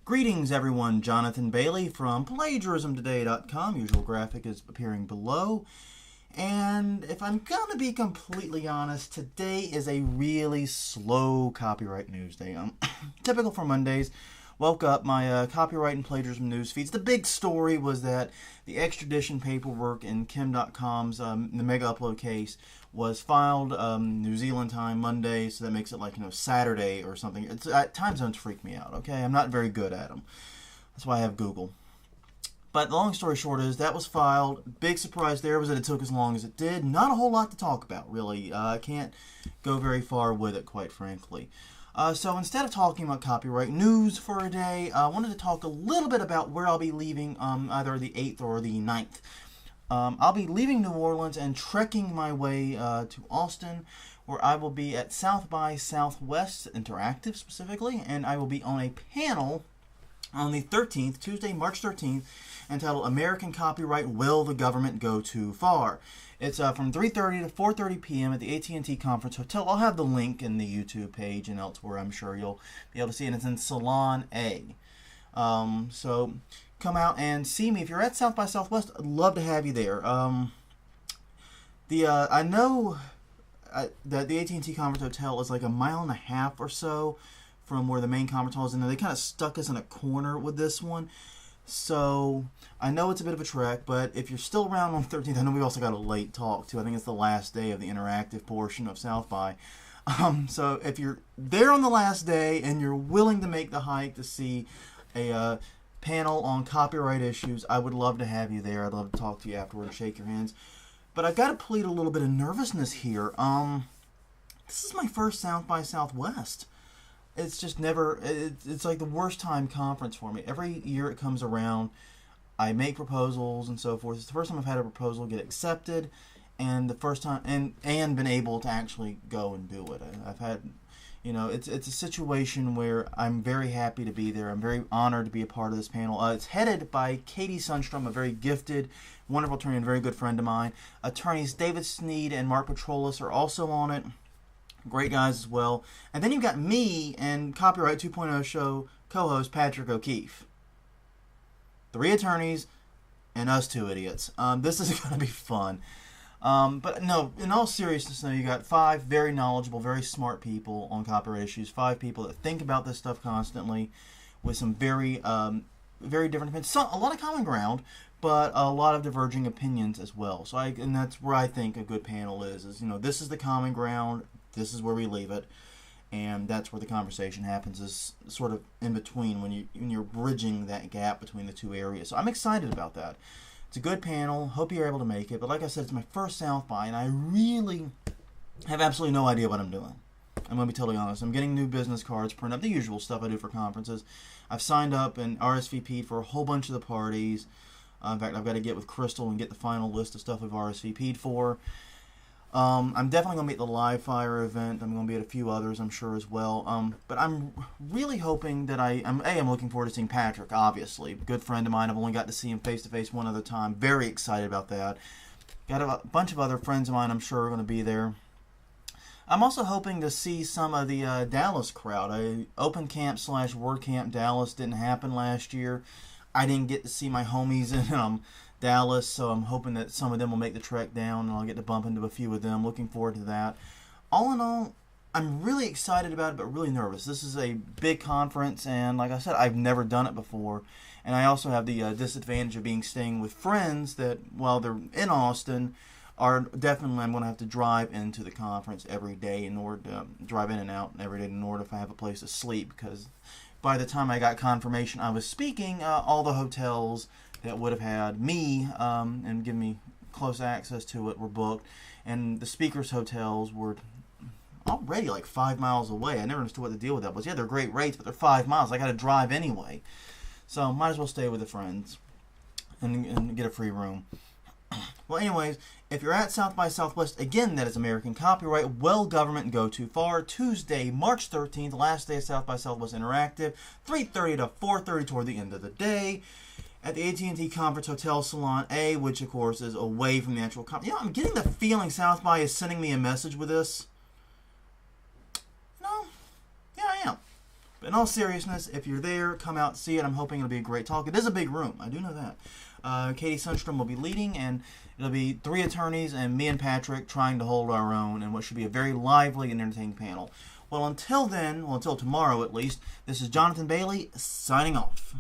Greetings everyone, Jonathan Bailey from plagiarismtoday.com. Usual graphic is appearing below. And if I'm going to be completely honest, today is a really slow copyright news day. Typical for Mondays. Woke up, my copyright and plagiarism news feeds. The big story was that the extradition paperwork in Kim.com's the mega upload case was filed New Zealand time Monday, so that makes it like, Saturday or something. Time zones freak me out, okay? I'm not very good at them. That's why I have Google. But the long story short is that was filed. Big surprise there was that it took as long as it did. Not a whole lot to talk about, really. I can't go very far with it, quite frankly. So instead of talking about copyright news for a day, I wanted to talk a little bit about where I'll be leaving either the 8th or the 9th. I'll be leaving New Orleans and trekking my way to Austin, where I will be at South by Southwest Interactive specifically, and I will be on a panel on the 13th, Tuesday, March 13th, entitled American Copyright, Will the Government Go Too Far? It's from 3:30 to 4:30 p.m. at the AT&T Conference Hotel. I'll have the link in the YouTube page and elsewhere. I'm sure you'll be able to see it. It's in Salon A. So come out and see me. If you're at South by Southwest, I'd love to have you there. I know that the AT&T Conference Hotel is like a mile and a half or so from where the main conference hall is, and they kind of stuck us in a corner with this one. So I know it's a bit of a trek, but if you're still around on 13th, I know we also got a late talk too. I think it's the last day of the interactive portion of South by. So if you're there on the last day and you're willing to make the hike to see a panel on copyright issues, I would love to have you there. I'd love to talk to you afterward and shake your hands. But I've got to plead a little bit of nervousness here. This is my first South by Southwest. It's just never, it's like the worst time conference for me. Every year it comes around, I make proposals and so forth. It's the first time I've had a proposal get accepted, and the first time, and been able to actually go and do it. I've had, it's a situation where I'm very happy to be there. I'm very honored to be a part of this panel. It's headed by Katie Sundstrom, a very gifted, wonderful attorney and very good friend of mine. Attorneys David Sneed and Mark Petrolis are also on it. Great guys as well. And then you've got me and Copyright 2.0 show co-host Patrick O'Keefe. 3 attorneys and us 2 idiots. This is going to be fun. But no, in all seriousness, you got 5 very knowledgeable, very smart people on copyright issues. 5 people that think about this stuff constantly with some very, very different opinions. A lot of common ground, but a lot of diverging opinions as well. So and that's where I think a good panel is this is the common ground. This is where we leave it, and that's where the conversation happens, is sort of in between when you're bridging that gap between the 2 areas. So I'm excited about that. It's a good panel. Hope you're able to make it. But like I said, it's my first South by, and I really have absolutely no idea what I'm doing. I'm going to be totally honest. I'm getting new business cards, print up, the usual stuff I do for conferences. I've signed up and RSVP'd for a whole bunch of the parties. In fact, I've got to get with Crystal and get the final list of stuff I've RSVP'd for. I'm definitely going to be at the Live Fire event. I'm going to be at a few others, I'm sure, as well. But I'm really hoping that I'm looking forward to seeing Patrick, obviously. Good friend of mine. I've only got to see him face-to-face one other time. Very excited about that. Got a bunch of other friends of mine I'm sure are going to be there. I'm also hoping to see some of the Dallas crowd. Open Camp / WordCamp Dallas didn't happen last year. I didn't get to see my homies in Dallas, so I'm hoping that some of them will make the trek down, and I'll get to bump into a few of them. Looking forward to that. All in all, I'm really excited about it, but really nervous. This is a big conference, and like I said, I've never done it before. And I also have the disadvantage of staying with friends that, while they're in Austin, I'm going to have to drive into the conference every day in order to drive in and out every day in order if I have a place to sleep, because by the time I got confirmation I was speaking, all the hotels that would have had me and given me close access to it were booked, and the speakers' hotels were already like 5 miles away. I never understood what the deal with that was. Yeah, they're great rates, but they're 5 miles. I got to drive anyway, so might as well stay with the friends and get a free room. Well, anyways, if you're at South by Southwest, again, that is American Copyright, Will Government Go Too Far? Tuesday, March 13th, last day of South by Southwest Interactive, 3:30 to 4:30 toward the end of the day, at the AT&T Conference Hotel Salon A, which, of course, is away from the actual conference. I'm getting the feeling South by is sending me a message with this. Yeah, I am. But in all seriousness, if you're there, come out and see it. I'm hoping it'll be a great talk. It is a big room. I do know that. Katie Sundstrom will be leading, and it'll be 3 attorneys and me and Patrick trying to hold our own in what should be a very lively and entertaining panel. Well, until then, until tomorrow at least, this is Jonathan Bailey signing off.